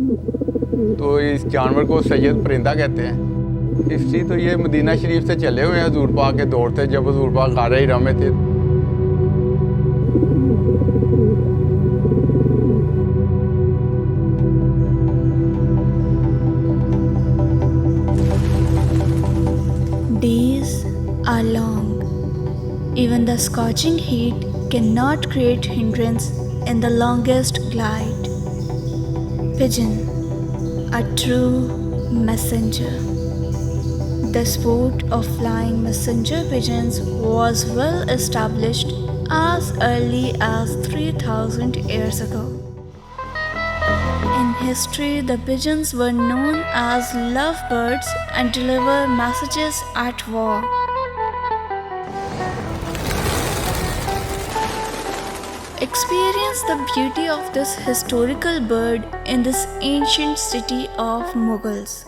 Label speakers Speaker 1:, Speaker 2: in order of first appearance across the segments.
Speaker 1: तो इस जानवर को सैयद परिंदा कहते हैं। हिस्ट्री तो ये मदीना शरीफ से चले हुए हैं, हजूर पाक के दौर थे जब हजूर पाक गारे हिरा में थे।
Speaker 2: Days are long. Even the scorching heat cannot create hindrance in the longest glide. Pigeon, a true messenger. The sport of flying messenger pigeons was well established as early as 3000 years ago. In history, the pigeons were known as lovebirds and deliver messages at war. Experience the beauty of this historical bird in this ancient city of Mughals.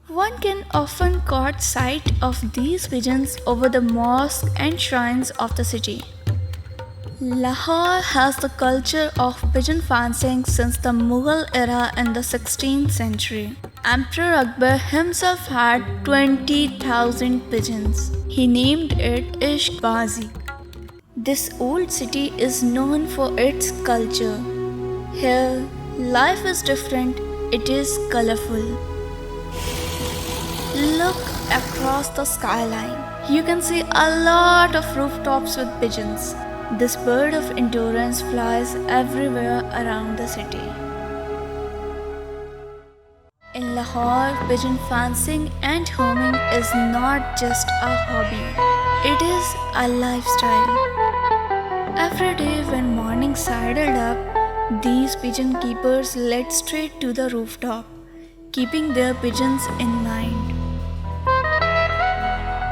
Speaker 2: One can often catch sight of these pigeons over the mosques and shrines of the city. Lahore has the culture of pigeon fancing since the Mughal era in the 16th century. Emperor Akbar himself had 20,000 pigeons. He named it Ishq-Bazi. This old city is known for its culture. Here, life is different, it is colorful. Look across the skyline. You can see a lot of rooftops with pigeons. This bird of endurance flies everywhere around the city. In Lahore, pigeon fancing and homing is not just a hobby. It is a lifestyle. Every day when morning sidled up, these pigeon keepers led straight to the rooftop, keeping their pigeons in mind.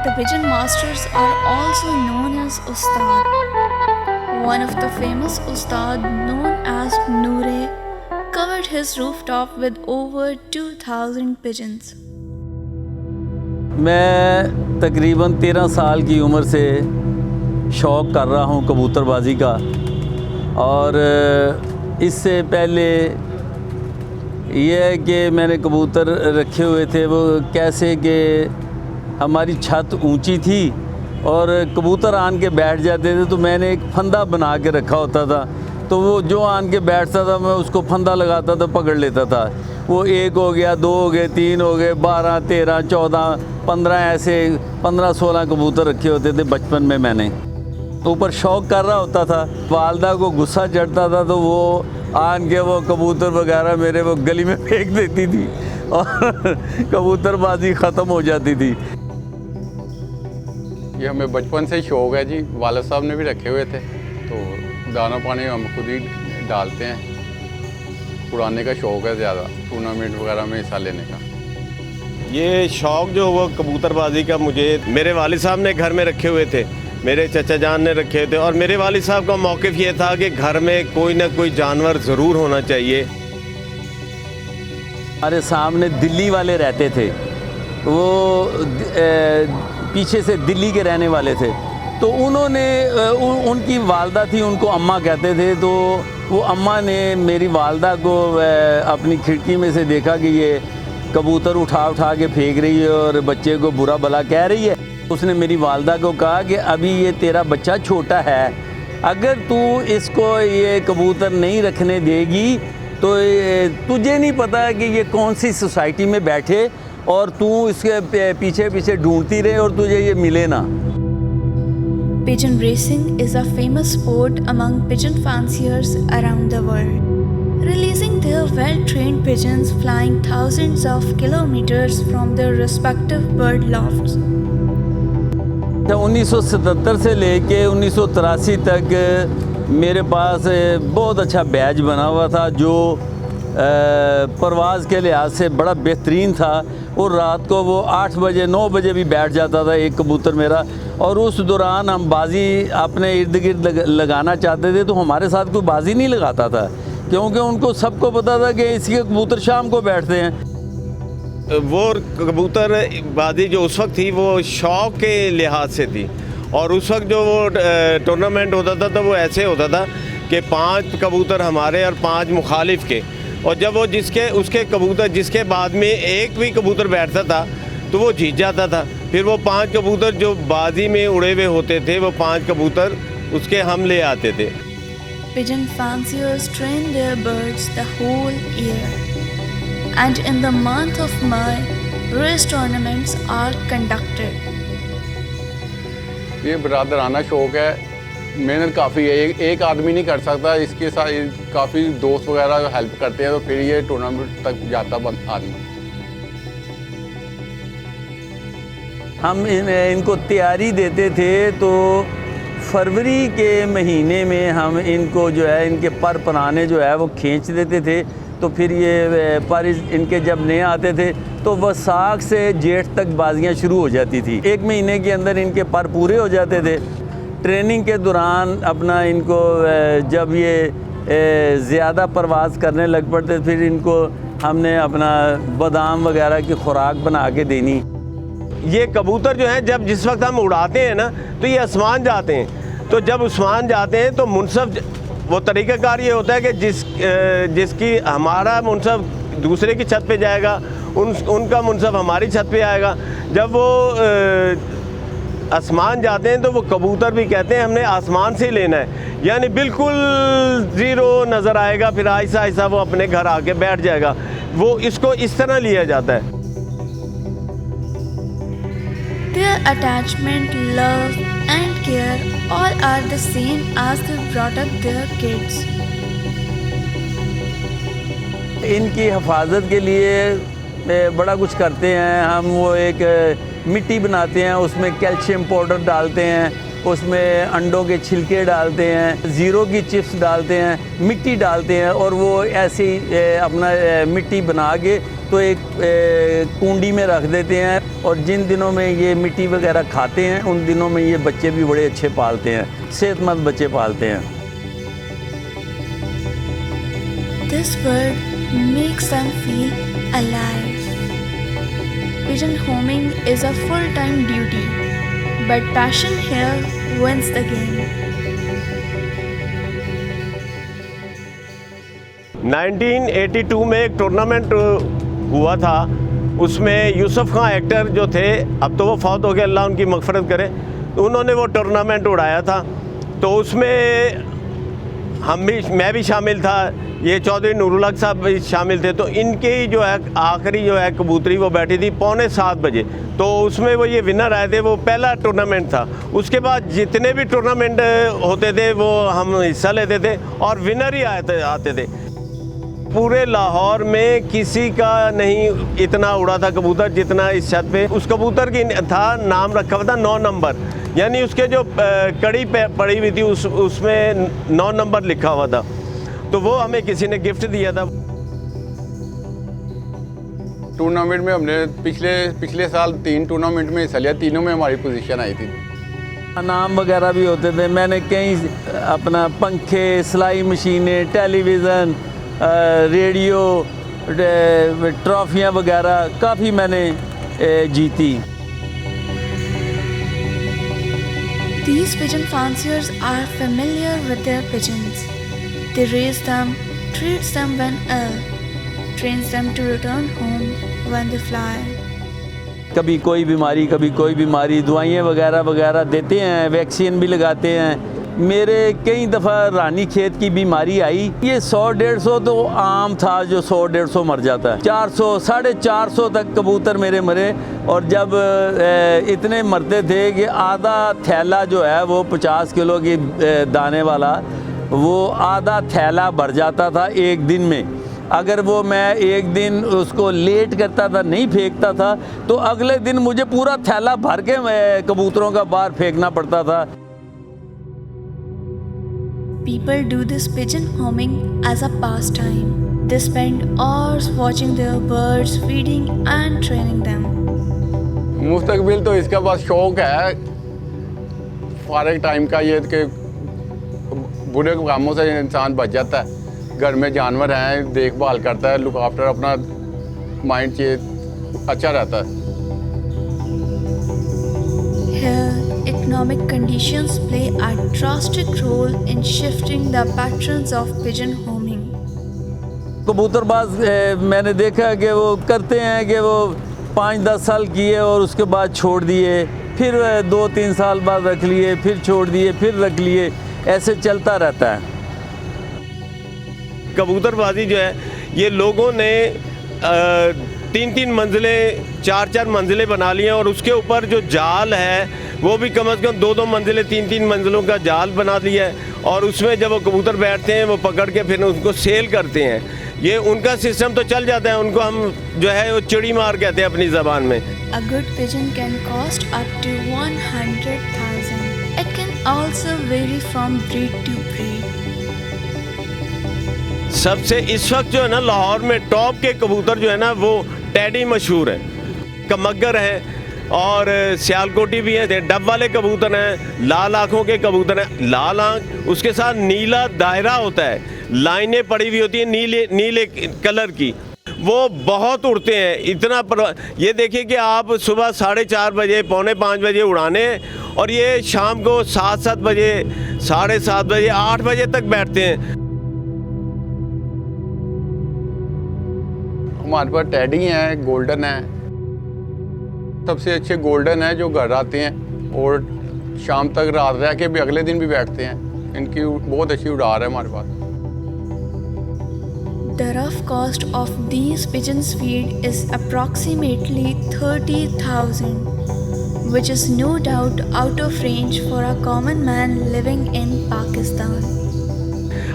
Speaker 2: The pigeon masters are also known as Ustad. One of the famous Ustad, known as Noore, covered his rooftop with over 2,000 pigeons.
Speaker 3: मैं तकरीबन 13 साल की उम्र से शौक़ कर रहा हूँ कबूतरबाजी का, और इससे पहले ये है कि मैंने कबूतर रखे हुए थे। वो कैसे कि हमारी छत ऊंची थी और कबूतर आन के बैठ जाते थे, तो मैंने एक फंदा बना के रखा होता था, तो वो जो आन के बैठता था मैं उसको फंदा लगाता था, पकड़ लेता था। वो 1 हो गया, 2 हो गए, 3 हो गए, 12, 13, 14, 15 ऐसे 15-16 कबूतर रखे होते थे बचपन में। मैंने ऊपर शौक़ कर रहा होता था, वालदा को गुस्सा चढ़ता था तो वो आन के वो कबूतर वगैरह मेरे वो गली में फेंक देती थी और कबूतरबाजी ख़त्म हो जाती थी।
Speaker 1: ये हमें बचपन से ही शौक़ है जी, वालिद साहब ने भी रखे हुए थे, तो दाना पानी हम खुद ही डालते हैं। उड़ाने का शौक़ है ज़्यादा, टूर्नामेंट वगैरह में हिस्सा लेने का।
Speaker 4: ये शौक़ जो वो कबूतरबाजी का मुझे मेरे वालिद साहब ने घर में रखे हुए थे, मेरे चचा जान ने रखे थे, और मेरे वालिद साहब का मौक़िफ़ ये था कि घर में कोई ना कोई जानवर ज़रूर होना चाहिए।
Speaker 3: हमारे सामने दिल्ली वाले रहते थे, वो पीछे से दिल्ली के रहने वाले थे, तो उन्होंने उनकी वालदा थी, उनको अम्मा कहते थे, तो वो अम्मा ने मेरी वालदा को अपनी खिड़की में से देखा कि ये कबूतर उठा उठा के फेंक रही है और बच्चे को बुरा भला कह रही है। उसने मेरी वालदा को कहा कि अभी ये तेरा बच्चा छोटा है, अगर तू इसको ये कबूतर नहीं रखने देगी तो तुझे नहीं पता कि ये कौन सी सोसाइटी में बैठे और तू इसके पीछे पीछे ढूंढती रहे और तुझे ये मिले ना।
Speaker 2: Pigeon racing is a famous sport among pigeon fanciers around the world, releasing their well-trained pigeons flying thousands of kilometers from their respective bird lofts.
Speaker 3: 1977 से लेके 1983 तक मेरे पास बहुत अच्छा बैच बना हुआ था, जो परवाज़ के लिहाज से बड़ा बेहतरीन था, और रात को वो 8 बजे 9 बजे भी बैठ जाता था एक कबूतर मेरा, और उस दौरान हम बाजी अपने इर्द गिर्द लगाना चाहते थे तो हमारे साथ कोई बाजी नहीं लगाता था, क्योंकि उनको सबको पता था कि इसके कबूतर शाम को बैठते हैं।
Speaker 4: वो कबूतर बाजी जो उस वक्त थी वो शौक़ के लिहाज से थी, और उस वक्त जो वो टूर्नामेंट होता था तो वो ऐसे होता था कि 5 कबूतर हमारे और 5 मुखालिफ के, और जब वो उसके कबूतर जिसके बाद में एक भी कबूतर बैठता था तो वो जीत जाता था। फिर वो 5 कबूतर जो बाजी में उड़े हुए होते थे, वो 5 कबूतर उसके हम ले आते थे।
Speaker 2: Pigeon fanciers train their birds the whole year, and in the month of May, race tournaments are conducted.
Speaker 1: ये बरादराना शौक है, मेहनत काफ़ी है, एक आदमी नहीं कर सकता, इसके साथ काफ़ी दोस्त वगैरह हेल्प करते हैं तो फिर ये टूर्नामेंट तक जाता आदमी।
Speaker 3: हम इनको तैयारी देते थे तो फरवरी के महीने में हम इनको जो है इनके पर पराने जो है वो खींच देते थे, तो फिर ये पर इनके जब नए आते थे तो वसाख से जेठ तक बाजियां शुरू हो जाती थी। 1 महीने के अंदर इनके पर पूरे हो जाते थे। ट्रेनिंग के दौरान अपना इनको जब ये ज़्यादा परवाज़ करने लग पड़ते फिर इनको हमने अपना बादाम वगैरह की खुराक बना के देनी।
Speaker 4: ये कबूतर जो है जब जिस वक्त हम उड़ाते हैं ना तो ये आसमान जाते हैं, तो जब आसमान जाते हैं तो मुनसफ वो तरीक़ाकार ये होता है कि जिसकी हमारा मुनसफ दूसरे की छत पे जाएगा, उनका मुनसफ हमारी छत पे आएगा। जब वो आसमान जाते हैं तो वो कबूतर भी कहते हैं हमने आसमान से ही लेना है, यानी बिल्कुल ज़ीरो नज़र आएगा, फिर आहिस्ता आहिस्ता वो अपने घर आके बैठ जाएगा। वो इसको इस तरह लिया जाता है।
Speaker 2: Their attachment, love and care all are the same as they brought up their kids.
Speaker 3: इनकी हिफाजत के लिए बड़ा कुछ करते हैं हम। वो एक मिट्टी बनाते हैं, उसमें कैल्शियम पाउडर डालते हैं, उसमें अंडों के छिलके डालते हैं, ज़ीरो की चिप्स डालते हैं, मिट्टी डालते हैं और वो ऐसी अपना मिट्टी बना के तो एक कुंडी में रख देते हैं। और जिन दिनों में ये मिट्टी वगैरह खाते हैं उन दिनों में ये बच्चे भी बड़े अच्छे पालते हैं, सेहतमंद बच्चे पालते हैं।
Speaker 2: This bird makes them feel alive. Pigeon homing is a full-time duty, but passion here wins the game.
Speaker 4: 1982 में एक टूर्नामेंट हुआ था, उसमें यूसुफ खान एक्टर जो थे, अब तो वो फौत हो गए, अल्लाह उनकी मग़फ़िरत करे, तो उन्होंने वो टूर्नामेंट उड़ाया था। तो उसमें मैं भी शामिल था, ये चौधरी नूरुल हक साहब भी शामिल थे। तो इनकी जो है आखिरी जो है कबूतरी वो बैठी थी 6:45 बजे, तो उसमें वो ये विनर आए थे। वो पहला टूर्नामेंट था। उसके बाद जितने भी टूर्नामेंट होते थे वो हम हिस्सा लेते थे और विनर ही आते थे। पूरे लाहौर में किसी का नहीं इतना उड़ा था कबूतर जितना इस छत पे। उस कबूतर की था नाम रखा हुआ था 9 नंबर, यानी उसके जो कड़ी पे पड़ी हुई थी उसमें 9 नंबर लिखा हुआ था। तो वो हमें किसी ने गिफ्ट दिया था।
Speaker 1: टूर्नामेंट में हमने पिछले साल 3 टूर्नामेंट में हिस्सा लिया, तीनों में हमारी पोजीशन आई थी।
Speaker 3: नाम वगैरह भी होते थे। मैंने कई अपना पंखे, सिलाई मशीनें, टेलीविज़न, रेडियो, ट्रॉफियाँ वगैरह काफ़ी मैंने जीती।
Speaker 2: These pigeon fanciers are familiar with their pigeons. They raise them, treats them when ill, trains them to return home when they fly.
Speaker 3: कभी कोई बीमारी, दवाइयाँ वगैरह देते हैं, वैक्सीन भी लगाते हैं। मेरे कई दफ़ा रानी खेत की बीमारी आई। ये 100-150 तो आम था जो 100-150 मर जाता है। 400, 450 तक कबूतर मेरे मरे। और जब इतने मरते थे कि आधा थैला जो है वो 50 किलो की दाने वाला, वो आधा थैला भर जाता था एक दिन में। अगर वो मैं एक दिन उसको लेट करता था, नहीं फेंकता था, तो अगले दिन मुझे पूरा थैला भर के कबूतरों का बाहर फेंकना पड़ता था।
Speaker 2: People do this pigeon homing as a pastime. They spend hours watching their birds, feeding and training them.
Speaker 1: मुस्तकबिल तो इसका बस शौक है, फारग टाइम का ये कि बुरे कामों से इंसान बच जाता है। घर में जानवर हैं, देखभाल करता है, लुक आफ्टर, अपना माइंड अच्छा रहता है।
Speaker 2: Here, economic conditions play a drastic role in shifting the patterns of pigeon homing.
Speaker 3: कबूतरबाज मैंने देखा कि वो करते हैं कि वो 5-10 साल किए और उसके बाद छोड़ दिए, फिर 2-3 साल बाद रख लिए, फिर छोड़ दिए, फिर रख लिए, ऐसे चलता रहता है।
Speaker 4: कबूतरबाजी जो है ये लोगों ने 3-3 मंजिलें 4-4 मंजिलें बना ली हैं और उसके ऊपर जो जाल है वो भी कम से कम 2-2 मंजिलें 3-3 मंजिलों का जाल बना दिया है और उसमें जब वो कबूतर बैठते हैं वो पकड़ के फिर उनको सेल करते हैं। ये उनका सिस्टम तो चल जाता है, उनको हम जो है वो चिड़ी मार कहते हैं अपनी ज़बान में।
Speaker 2: A good pigeon can cost up to 100,000. It can also vary from breed to breed.
Speaker 4: सबसे इस वक्त जो है ना लाहौर में टॉप के कबूतर जो है ना वो टैडी मशहूर है, कमगर हैं और सियालकोटी भी हैं, डब वाले कबूतर हैं, लाल आँखों के कबूतर हैं। लाल आँख उसके साथ नीला दायरा होता है, लाइनें पड़ी हुई होती हैं नीले नीले कलर की, वो बहुत उड़ते हैं। इतना ये देखिए कि आप सुबह 4:30 बजे 4:45 बजे उड़ाने और ये शाम को 7-7 बजे 7:30 बजे 8 बजे तक बैठते हैं।
Speaker 1: हमारे पास टैडी हैं, गोल्डन है, सबसे अच्छे गोल्डन है जो घर आते हैं और शाम तक रात रह के भी अगले दिन भी बैठते हैं। इनकी बहुत अच्छी उड़ार है हमारे पास।
Speaker 2: The rough cost of these pigeons' feed is approximately 30,000, which is no doubt out of range for a common man living in Pakistan.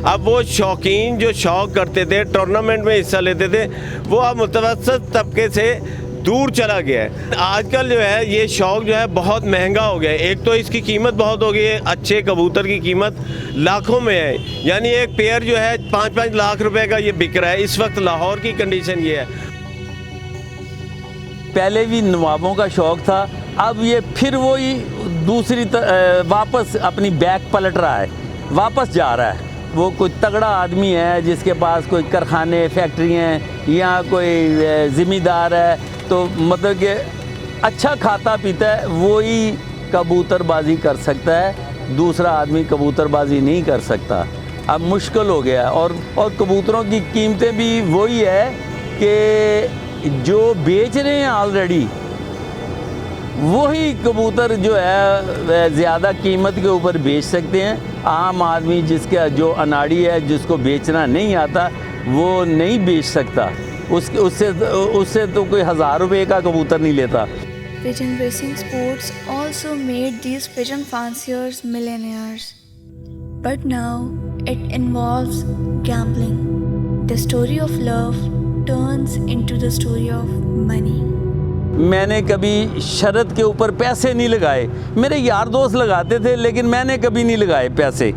Speaker 4: अब वो शौकीन जो शौक करते थे, टूर्नामेंट में हिस्सा लेते थे, वो अब मुतवस्सित तबके से दूर चला गया है। आजकल जो है ये शौक जो है बहुत महंगा हो गया है। एक तो इसकी कीमत बहुत हो गई है, अच्छे कबूतर की कीमत लाखों में है, यानी एक पेयर जो है 5-5 लाख रुपए का ये बिक रहा है। इस वक्त लाहौर की कंडीशन ये है।
Speaker 3: पहले भी नवाबों का शौक़ था, अब ये फिर वही दूसरी वापस अपनी बैक पलट रहा है, वापस जा रहा है। वो कोई तगड़ा आदमी है जिसके पास कोई कारखाने फैक्ट्री हैं या कोई ज़िम्मेदार है, तो मतलब कि अच्छा खाता पीता है वही कबूतरबाजी कर सकता है, दूसरा आदमी कबूतरबाजी नहीं कर सकता। अब मुश्किल हो गया और कबूतरों की कीमतें भी वही है कि जो बेच रहे हैं ऑलरेडी वही कबूतर जो है ज़्यादा कीमत के ऊपर बेच सकते हैं। आम आदमी जिसका जो अनाड़ी है, जिसको बेचना नहीं आता, वो नहीं बेच सकता। उससे तो कोई 1000 रुपये का कबूतर नहीं लेता।
Speaker 2: Pigeon racing sports also made these pigeon fanciers millionaires. But now it involves gambling. The story of love turns into the story of money.
Speaker 3: मैंने कभी शरत के ऊपर पैसे नहीं लगाए, मेरे यार दोस्त लगाते थे लेकिन मैंने कभी नहीं लगाए पैसे।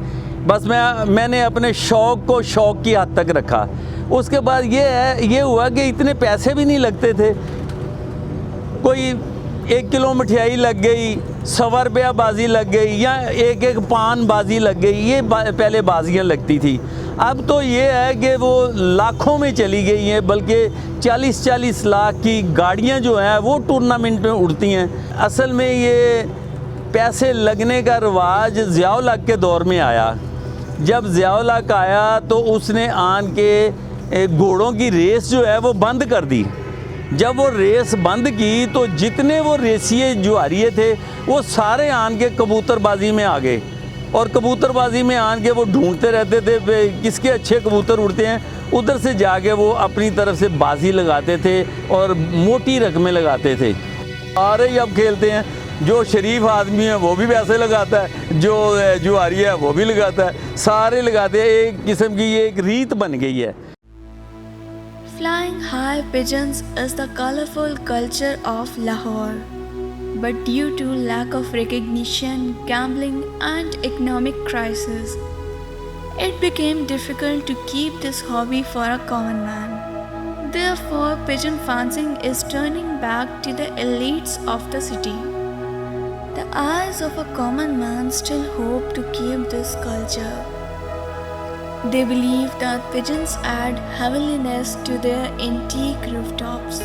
Speaker 3: बस मैंने अपने शौक़ को शौक़ की हद तक रखा। उसके बाद ये हुआ कि इतने पैसे भी नहीं लगते थे। कोई 1 किलो मिठाई लग गई, 100 रुपया बाजी लग गई या एक पान बाजी लग गई, ये पहले बाजियाँ लगती थी। अब तो ये है कि वो लाखों में चली गई हैं, बल्कि 40-40 लाख की गाड़ियाँ जो हैं वो टूर्नामेंट में उड़ती हैं। असल में ये पैसे लगने का रिवाज ज़ियाउल हक के दौर में आया। जब ज़ियाउल हक आया तो उसने आन के घोड़ों की रेस जो है वो बंद कर दी। जब वो रेस बंद की तो जितने वो रेसिए जुआरिये थे वो सारे आन के कबूतरबाजी में आ गए और कबूतरबाजी में आन के वो ढूंढते रहते थे किसके अच्छे कबूतर उड़ते हैं, उधर से जाके वो अपनी तरफ से बाजी लगाते थे और मोटी रकमें लगाते थे। सारे ही अब खेलते हैं, जो शरीफ आदमी है वो भी पैसे लगाता है, जो जुआरी है वो भी लगाता है, सारे लगाते हैं। एक किस्म की ये एक रीत बन गई है।
Speaker 2: Flying high pigeons is the colorful culture of Lahore. But due to lack of recognition, gambling and economic crisis, it became difficult to keep this hobby for a common man. Therefore, pigeon fancing is turning back to the elites of the city. The eyes of a common man still hope to keep this culture. They believe that pigeons add heavenliness to their antique rooftops.